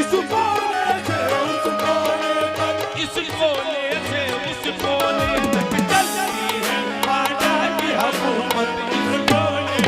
इस कोने से उस कोने तक, इस कोने से उस कोने तक चलती है ख्वाजा की हुकूमत। इस कोने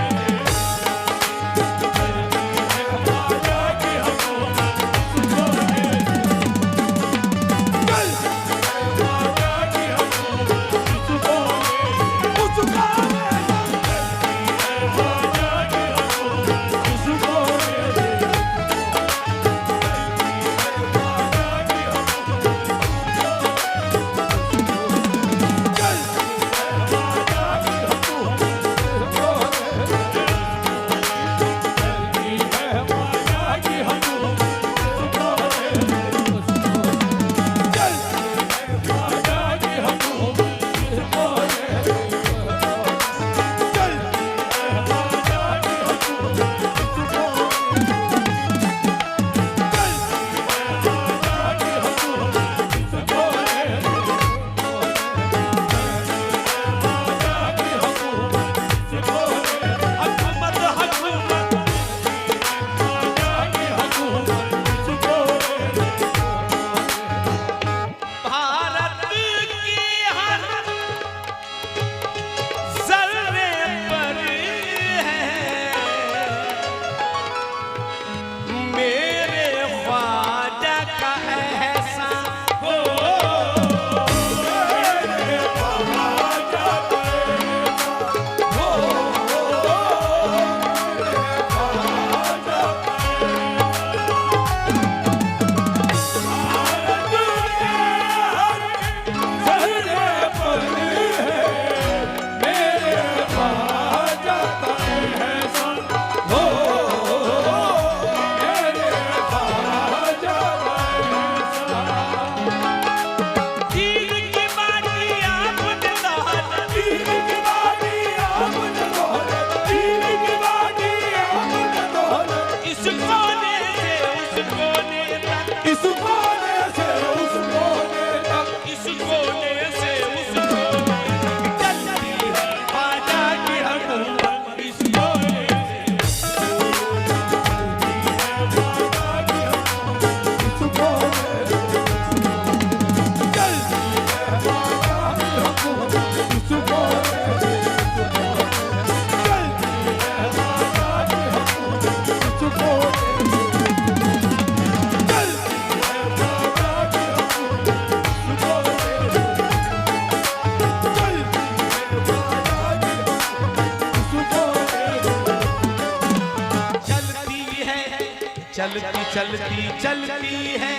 चलती चलती चलती है,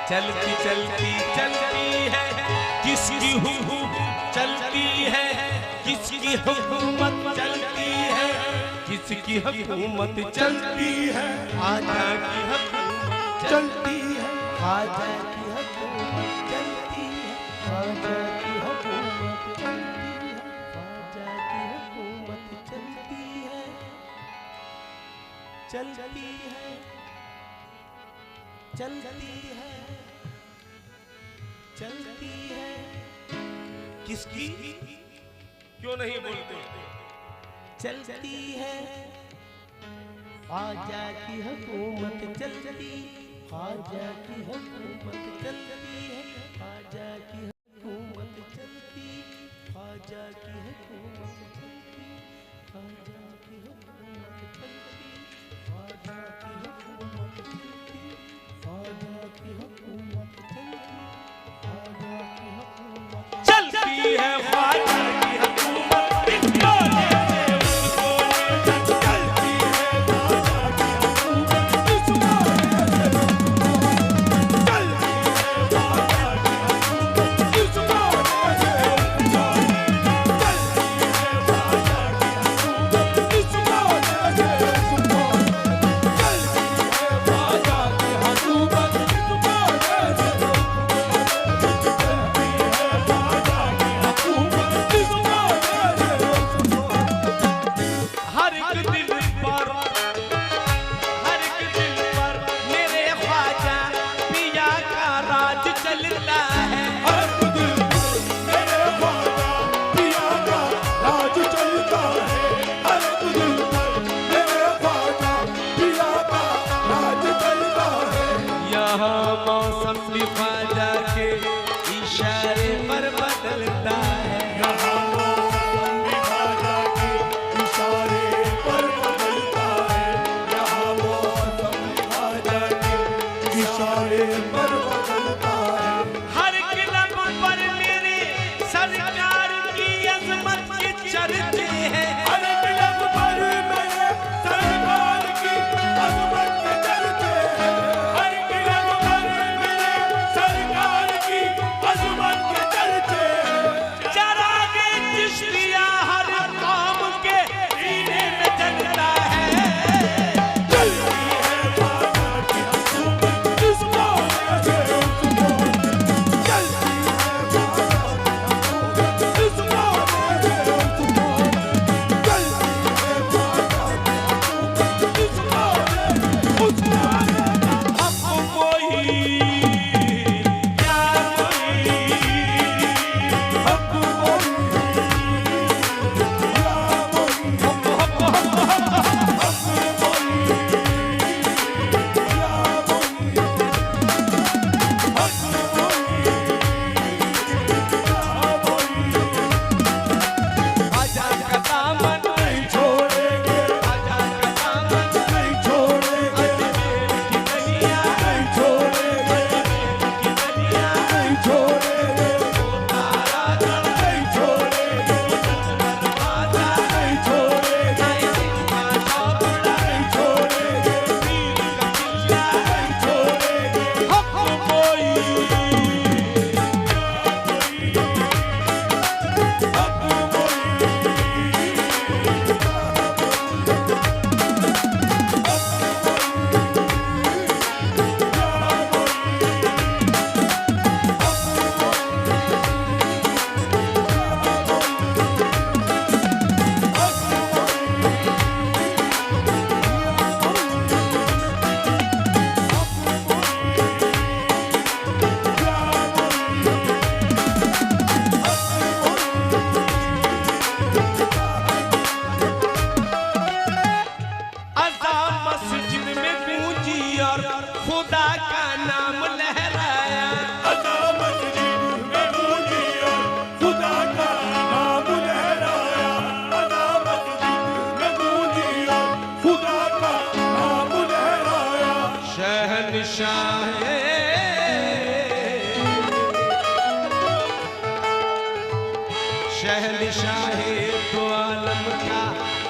चलती चलती चलती है, किसकी हुकूमत चलती है, किसकी हुकूमत चलती है, किसकी हुकूमत चलती है, ख्वाजा की हुकूमत चलती है, ख्वाजा की हुकूमत चलती है, ख्वाजा की हुकूमत चलती है, ख्वाजा की हुकूमत चलती है, चलती है, चलती है, चलती है, किसकी क्यों नहीं बोलते, चलती है, ख्वाजा की हुकूमत चलती, ख्वाजा की हुकूमत चलती है, ख्वाजा की हुकूमत चलती, ख्वाजा की हुकूमत चलती, ख्वाजा की हुकूमत चलती, ख्वाजा की हुकूमत चलती, ख्वाजा की हुकूमत चलती, ख्वाजा की हुकूमत चलती है, ख्वाजा की हुकूमत इस कोने से उस कोने तक चलती है, ख्वाजा की हुकूमत इस कोने से चलती है, ख्वाजा की हुकूमत इस कोने से उस कोने तक चलती है, ख्वाजा की हुकूमत मौसम भी ख्वाजा के इशारे पर बदलता है। यहाँ मौसम भी ख्वाजा के इशारे पर बदलता है। यहाँ मौसम भी ख्वाजा के इशारे पर बदलता है। हर किलब पर मेरे सरकार की अजमत के चर्चे हैं। हर किलब पर मेरे सरकार की अजमत के चर्चे हैं। हर किलब पर मेरे सरकार की अजमत के चर्चे हैं। चरागे चिश्तिया हर कौम के सीने में जलता है। चलती है ख्वाजा की हुकूमत जिस कोने से उस कोने। चलती है ख्वाजा की हुकूमत जिस कोने से उस कोने। चलती है ख्वाजा की हुकूमत जिस कोने से उस कोने। हक कोई क्या कोई हक कोई या कोई हक कोई या आजाद का दामन नहीं छोड़ेंगे आजाद का दामन नहीं छोड़ेंगे की दुनिया नहीं छोड़ेंगे की दुनिया नहीं छोड़ेंगे तारा जल नहीं छोड़ेंगे दरवाजा नहीं छोड़ेंगे का चौबड़ा नहीं छोड़ेंगे पीर का चिल्ला नहीं छोड़ेंगे हक कोई अज़ान मस्जिद में गूंजी और खुदा का नाम लहराया। अज़ा मस्जिद में गूंजी और खुदा का नाम लहराया। अज़ा मस्जिद में गूंजी और खुदा का नाम लहराया। शहंशाह शहंशाह दो आलम का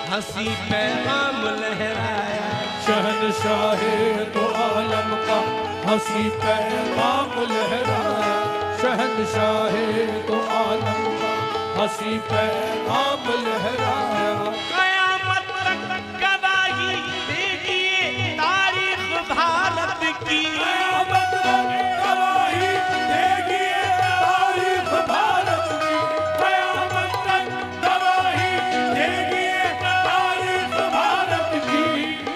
हंसी पैगाम लहराया। शहंशाहे तो आलम का हंसी पैगाम लहराया। शहंशाहे तो आलम का हंसी पैगाम लहराया। कयामत तक गवाही देगी तारीख भारत की। क़यामत तक गवाही देगी तारीख भारत की। क़यामत तक गवाही देगी तारीख भारत की।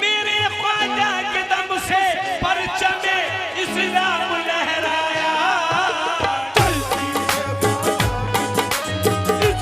मेरे ख्वाजा के दम से परचमे इस्लाम लहराया। चलती है इस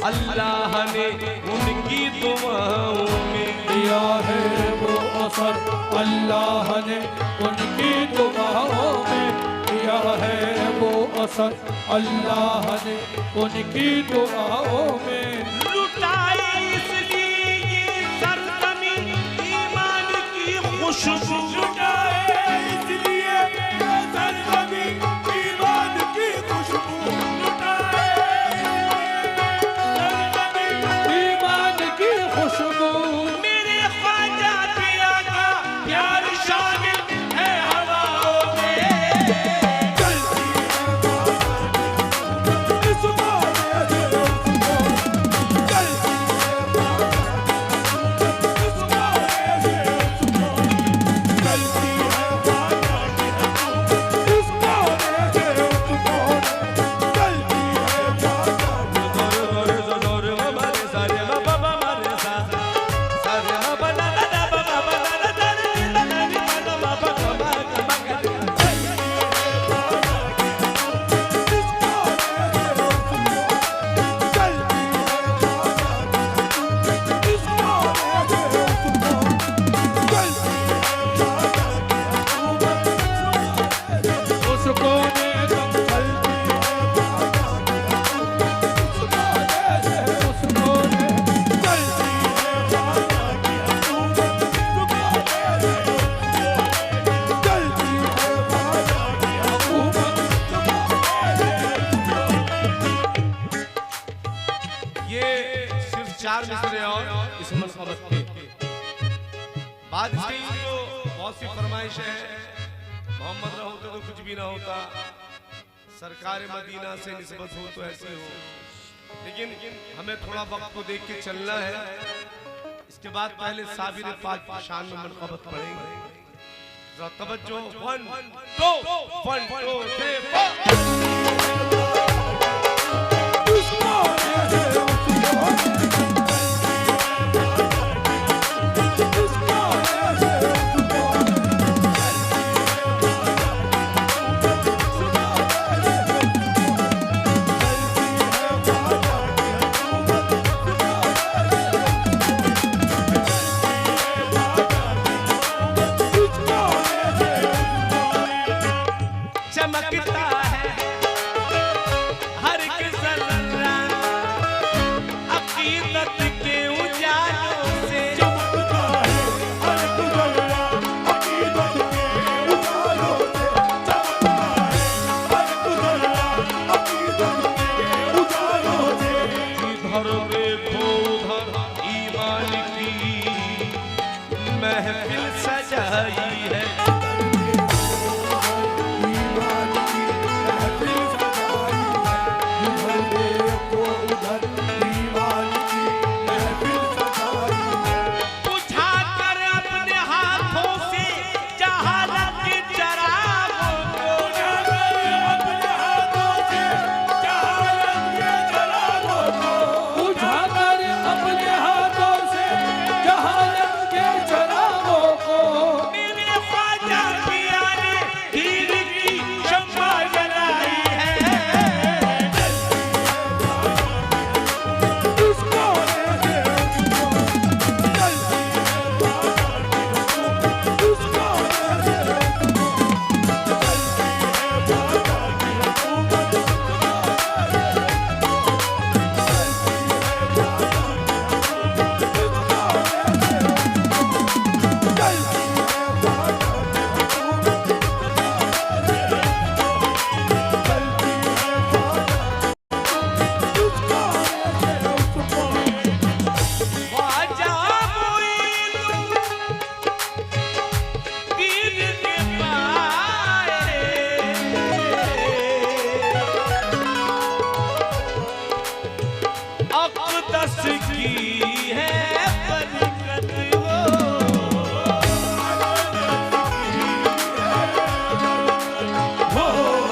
अल्लाह ने उनकी दुआओं में दिया है वो असर, अल्लाह ने उनकी दुआओं में दिया है वो असर, अल्लाह ने उनकी दुआओं में। लुटाई इसलिए ये सरजमीं ईमान खुशबू लुटाए, इसलिए ये सरजमी ईमान की खुशबू लुटाए, सरजमी ईमान की खुशबू। मेरे ख्वाजा पिया का प्यार शामिल है हवाओं में। चलती है इस मारे से उसको, चलती इस मारे से उसको, चलती है बाजा की हुकूमत इस मारे से उसको, चलती है बाजा की इस मारे से उसको, चलती है बाजा की इस मारे से उसको, चलती है बाजा की हुकूमत उसको ने कम चलती है बाजा की हुकूमत इस मारे से उसको ने चलती है बाजा की हुकूमत इस मारे से चलती है बाजा की हुकूमत ये सिर्फ 4 मिसरे और इस मसहबत के बाद इसकी जो बहुत सी फरमाइश है। मोहम्मद ना होते तो कुछ भी ना होता, सरकार मदीना से निस्बत हो तो ऐसे हो, लेकिन हमें थोड़ा वक्त को देख के चलना है। इसके बाद पहले साबिर पाक की शान में मनक़बत पढ़ेंगे। जरा तवज्जो, 1 2 1 2 3 4। इस मारे से उसको, इस मारे से उसको, चमकता है हर एक ज़र्रा अक़ीदत के उजालों से। चमकता है हर गुज़रा अक़ीदत के उजालों से, चमकता है हर गुज़रा अक़ीदत के उजालों से। इधर देखो उधर ईमान की महफिल सजाई है। ईमान की महफिल सजाई है, इधर देखो उधर ईमान की महफिल सजाई है। बुझा कर अपने हाथों से जहालत के चरागों को, अपने हाथों से जहालत के चरागों को, उठाकर अपने हाथों से जहालत के चरागों को। मेरे ख्वाजा पिया ने दीन की शम्मा जलाई है। इस मारे से उसको, चलती है बाजा की हुकूमत इस मारे से उसको, चलती है बाजा की हुकूमत इस ख्वाजा मोइन दीन के पाए, अक़दस की है बरकत वो। मारे